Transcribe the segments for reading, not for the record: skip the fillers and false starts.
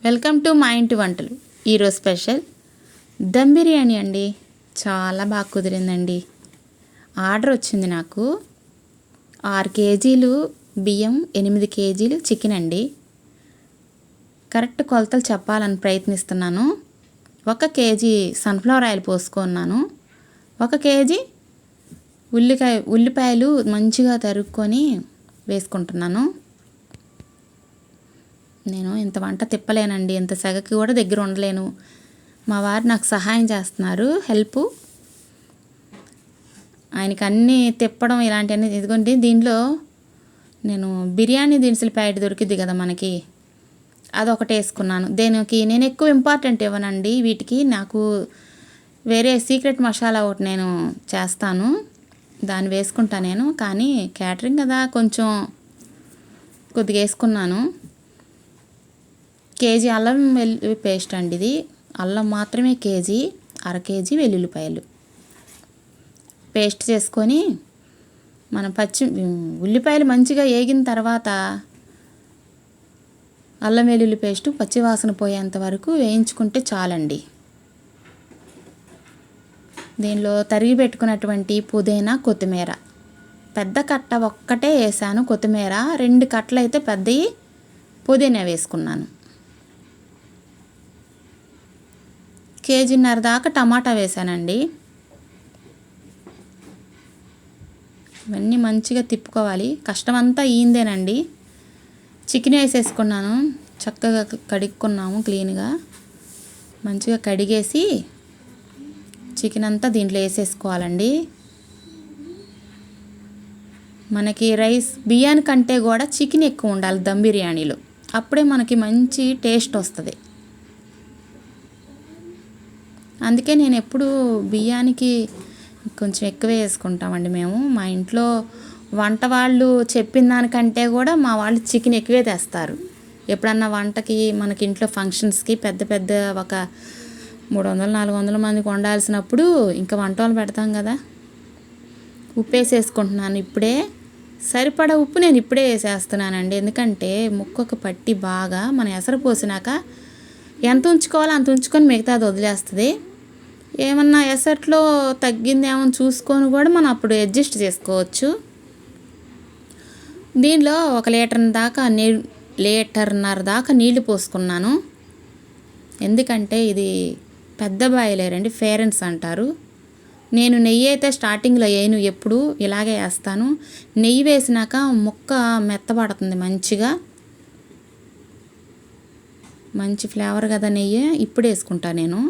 Welcome to మా ఇంటి వంటలు. ఈరోజు స్పెషల్ దమ్ బిర్యానీ అండి. చాలా బాగా కుదిరిందండి. ఆర్డర్ వచ్చింది నాకు. 6 కేజీలు బియ్యం, 8 కేజీలు చికెన్ అండి. కరెక్ట్ కొలతలు చెప్పాలని ప్రయత్నిస్తున్నాను. 1 కేజీ సన్ఫ్లవర్ ఆయిల్ పోసుకున్నాను. 1 కేజీ ఉల్లిపాయలు మంచిగా తరుక్కొని వేసుకుంటున్నాను. నేను ఇంత వంట తిప్పలేనండి, ఇంత సెగకి కూడా దగ్గర ఉండలేను. మా వారు నాకు సహాయం చేస్తున్నారు, హెల్ప్. ఆయనకి అన్నీ తిప్పడం ఇలాంటివన్నీ. ఇదిగోండి, దీనిలో నేను బిర్యానీ దినుసుల ప్యాకెట్ దొరికిద్ది కదా మనకి, అదొకటి వేసుకున్నాను. దేనికి నేను ఎక్కువ ఇంపార్టెంట్ ఇవ్వనండి వీటికి. నాకు వేరే సీక్రెట్ మసాలా ఒకటి నేను చేస్తాను, దాన్ని వేసుకుంటా నేను. కానీ క్యాటరింగ్ కదా, కొంచెం కొద్దిగా వేసుకున్నాను. కేజీ అల్లం వెల్లుల్లి పేస్ట్ అండి ఇది. అల్లం మాత్రమే కేజీ, 1/2 కేజీ వెల్లుల్లిపాయలు పేస్ట్ చేసుకొని, మనం ఉల్లిపాయలు మంచిగా వేగిన తర్వాత అల్లం వెల్లుల్లి పేస్టు పచ్చివాసన పోయేంత వరకు వేయించుకుంటే చాలండి. దీనిలో తరిగి పెట్టుకున్నటువంటి పుదీనా, కొత్తిమీర, పెద్ద కట్ట ఒక్కటే వేసాను కొత్తిమీర, 2 కట్టలు అయితే పెద్దవి పుదీనా వేసుకున్నాను. కేజీన్నర దాకా టమాటా వేసానండి. ఇవన్నీ మంచిగా తిప్పుకోవాలి. కష్టమంతా ఈందేనండి. చికెన్ వేసేసుకున్నాను, చక్కగా కడుక్కున్నాము క్లీన్గా. మంచిగా కడిగేసి చికెన్ అంతా దీంట్లో వేసేసుకోవాలండి. మనకి బియ్యానికంటే కూడా చికెన్ ఎక్కువ ఉండాలి దమ్ బిర్యానీలో, అప్పుడే మనకి మంచి టేస్ట్ వస్తుంది. అందుకే నేను ఎప్పుడు బియ్యానికి కొంచెం ఎక్కువే వేసుకుంటామండి మేము. మా ఇంట్లో వంట వాళ్ళు చెప్పిన దానికంటే కూడా మా వాళ్ళు చికెన్ ఎక్కువే తెస్తారు. ఎప్పుడన్నా వంటకి మనకి ఇంట్లో ఫంక్షన్స్కి పెద్ద ఒక 300-400 మందికి వండాల్సినప్పుడు ఇంకా వంట వాళ్ళు పెడతాం కదా, ఉప్పు వేసేసుకుంటున్నాను ఇప్పుడే. సరిపడా ఉప్పు నేను ఇప్పుడే వేసేస్తున్నానండి. ఎందుకంటే ముక్కకు పట్టి బాగా మనం ఎసరు పోసినాక ఎంత ఉంచుకోవాలో అంత ఉంచుకొని మిగతాది వదిలేస్తుంది. ఏమన్నా ఎసట్లో తగ్గిందేమో చూసుకొని కూడా మనం అప్పుడు అడ్జస్ట్ చేసుకోవచ్చు. దీనిలో 1 లీటర్న్నర దాకా నీళ్లు పోసుకున్నాను. ఎందుకంటే ఇది పెద్ద బాయిలర్ అండి, ఫేరెన్స్ అంటారు. నేను నెయ్యి అయితే స్టార్టింగ్లో వేయను, ఎప్పుడు ఇలాగే వేస్తాను. నెయ్యి వేసినాక ముక్క మెత్తబడుతుంది మంచిగా, మంచి ఫ్లేవర్ కదా నెయ్యి. ఇప్పుడు వేసుకుంటా నేను.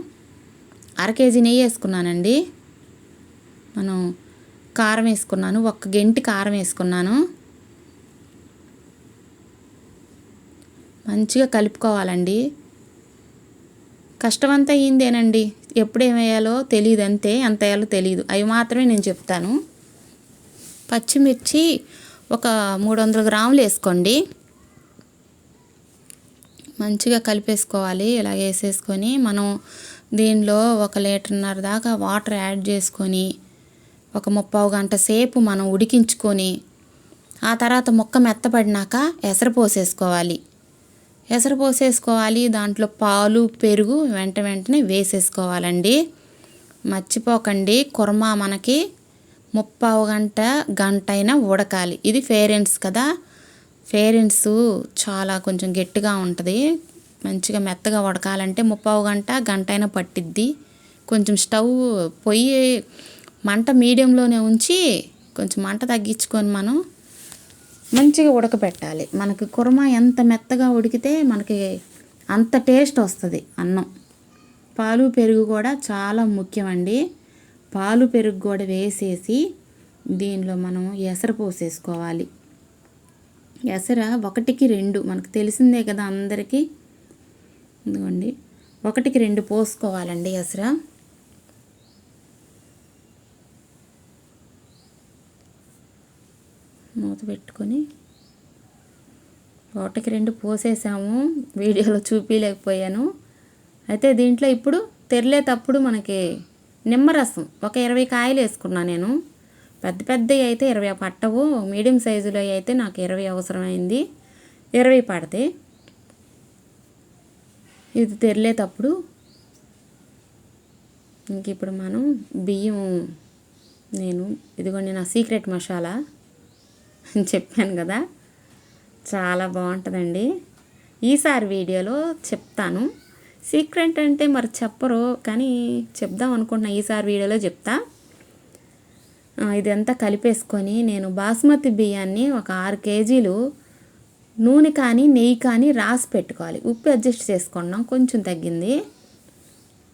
1/2 కేజీ నెయ్యి వేసుకున్నానండి. మనం కారం వేసుకున్నాను, 1 గెంటి కారం వేసుకున్నాను. మంచిగా కలుపుకోవాలండి. కష్టమంతా అయిందేనండి, ఎప్పుడు ఏమేయాలో తెలియదు, అంతే. ఎంత వేయాలో తెలియదు, అవి మాత్రమే నేను చెప్తాను. పచ్చిమిర్చి ఒక 300 గ్రాములు వేసుకోండి. మంచిగా కలిపేసుకోవాలి. ఇలా వేసేసుకొని మనం దీనిలో 1 లీటర్న్నర దాకా వాటర్ యాడ్ చేసుకొని ఒక 30 గంట సేపు మనం ఉడికించుకొని, ఆ తర్వాత ముక్క మెత్తపడినాక ఎసరు పోసేసుకోవాలి. దాంట్లో పాలు, పెరుగు వెంటనే వేసేసుకోవాలండి. మర్చిపోకండి, కుర్మా మనకి 30 గంట అయినా ఉడకాలి. ఇది ఫేరెన్స్ కదా, ఫేరెన్స్ చాలా కొంచెం గట్టిగా ఉంటుంది. మంచిగా మెత్తగా ఉడకాలంటే 30 గంట అయినా పట్టిద్ది. కొంచెం పొయ్యి మంట మీడియంలోనే ఉంచి కొంచెం మంట తగ్గించుకొని మనం మంచిగా ఉడకపెట్టాలి. మనకి కుర్మా ఎంత మెత్తగా ఉడికితే మనకి అంత టేస్ట్ వస్తుంది అన్నం. పాలు, పెరుగు కూడా చాలా ముఖ్యమండి. పాలు, పెరుగు కూడా వేసేసి దీనిలో మనం ఎసరు పోసేసుకోవాలి. ఎసర 1కి 2 మనకు తెలిసిందే కదా అందరికీ. ఇదిగోండి, 1కి 2 పోసుకోవాలండి ఎసర. మూత పెట్టుకొని 1కి 2 పోసేసాము. వీడియోలో చూపించలేకపోయాను. అయితే దీంట్లో ఇప్పుడు తెరలేటప్పుడు మనకి నిమ్మరసం ఒక 20 కాయలు వేసుకున్నాను నేను. పెద్దవి అయితే 20 పట్టవు, మీడియం సైజులో అయితే నాకు 20 అవసరమైంది. 20 పడతాయి. ఇది తెరిలేటప్పుడు ఇంక ఇప్పుడు మనం బియ్యం ఇదిగోండి నా సీక్రెట్ మసాలా అని చెప్పాను కదా, చాలా బాగుంటుందండి. ఈసారి వీడియోలో చెప్తాను. సీక్రెట్ అంటే మరి చెప్పరు, కానీ చెప్దాం అనుకుంటున్నా, ఈసారి వీడియోలో చెప్తా. ఇదంతా కలిపేసుకొని నేను బాస్మతి బియ్యాన్ని ఒక 6 కేజీలు నూనె కానీ నెయ్యి కానీ రాసి పెట్టుకోవాలి. ఉప్పు అడ్జస్ట్ చేసుకున్నాం, కొంచెం తగ్గింది.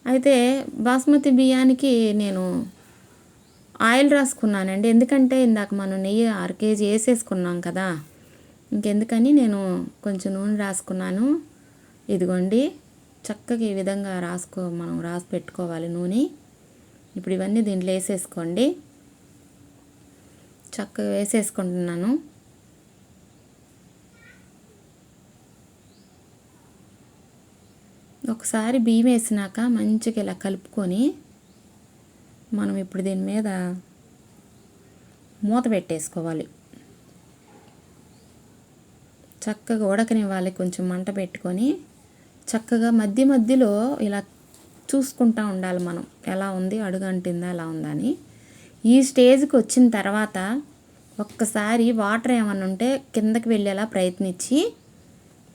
అయితే బాస్మతి బియ్యానికి నేను ఆయిల్ రాసుకున్నానండి, ఎందుకంటే ఇందాక మనం నెయ్యి 6 కేజీ వేసేసుకున్నాం కదా, ఇంకెందుకని నేను కొంచెం నూనె రాసుకున్నాను. ఇదిగోండి, చక్కగా ఈ విధంగా మనం రాసి పెట్టుకోవాలి నూనె. ఇప్పుడు ఇవన్నీ దీంట్లో వేసేసుకోండి. చక్కగా వేసేసుకుంటున్నాను. ఒకసారి బియ్యం వేసినాక మంచిగా ఇలా కలుపుకొని మనం ఇప్పుడు దీని మీద మూత పెట్టేసుకోవాలి. చక్కగా ఉడకనివ్వాలి. కొంచెం మంట పెట్టుకొని చక్కగా మధ్య మధ్యలో ఇలా చూసుకుంటూ ఉండాలి మనం, ఎలా ఉంది, అడుగంటిందా ఎలా ఉందని. ఈ స్టేజ్కి వచ్చిన తర్వాత ఒక్కసారి వాటర్ ఏమన్నా ఉంటే కిందకి వెళ్ళేలా ప్రయత్నించి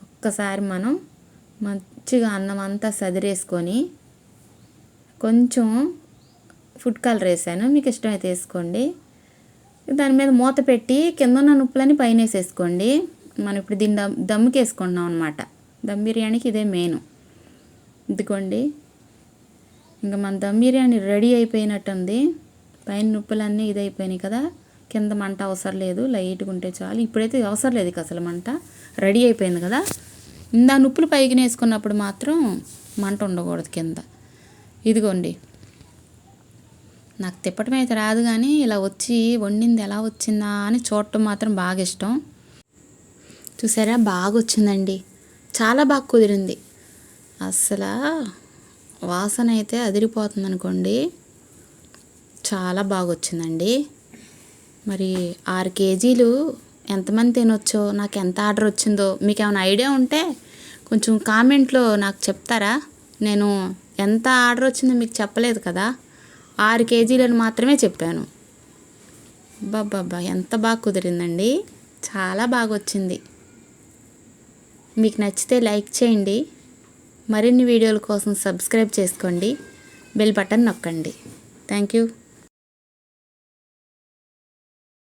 ఒక్కసారి మనం మంచిగా అన్నం అంతా సదిరేసుకొని, కొంచెం ఫుడ్ కలర్ వేసాను, మీకు ఇష్టమైతే వేసుకోండి. దాని మీద మూత పెట్టి కింద ఉన్న నుప్పులని పైన వేసేసుకోండి. మనం ఇప్పుడు దీన్ని దమ్ముకి వేసుకుంటున్నాం అనమాట. దమ్ బిర్యానీకి ఇదే మెయిన్. ఇదిగోండి, ఇంకా మన దమ్ బిర్యానీ రెడీ అయిపోయినట్టుంది. పైన నుప్పులన్నీ ఇదైపోయినాయి కదా, కింద మంట అవసరం లేదు, లైట్గా ఉంటే చాలు. ఇప్పుడైతే అవసరం లేదు ఇక అసలు, మంట రెడీ అయిపోయింది కదా. ఇందా నుప్పులు పైకి వేసుకున్నప్పుడు మాత్రం మంట ఉండకూడదు కింద. ఇదిగోండి, నాకు తిప్పటం అయితే రాదు, కానీ ఇలా వచ్చి వండింది ఎలా వచ్చిందా అని చూడటం మాత్రం బాగా ఇష్టం. చూసారా, బాగా వచ్చిందండి, చాలా బాగా కుదిరింది. అసలు వాసన అయితే అదిరిపోతుంది అనుకోండి, చాలా బాగా వచ్చిందండి. మరి 6 కేజీలు ఎంతమంది తినొచ్చో, నాకు ఎంత ఆర్డర్ వచ్చిందో మీకు ఏమైనా ఐడియా ఉంటే కొంచెం కామెంట్లో నాకు చెప్తారా? నేను ఎంత ఆర్డర్ వచ్చిందో మీకు చెప్పలేదు కదా, 6 కేజీలను మాత్రమే చెప్పాను. బాబా ఎంత బాగా కుదిరిందండి, చాలా బాగా వచ్చింది. మీకు నచ్చితే లైక్ చేయండి, మరిన్ని వీడియోల కోసం సబ్స్క్రైబ్ చేసుకోండి, బెల్ బటన్ నొక్కండి. Thank you.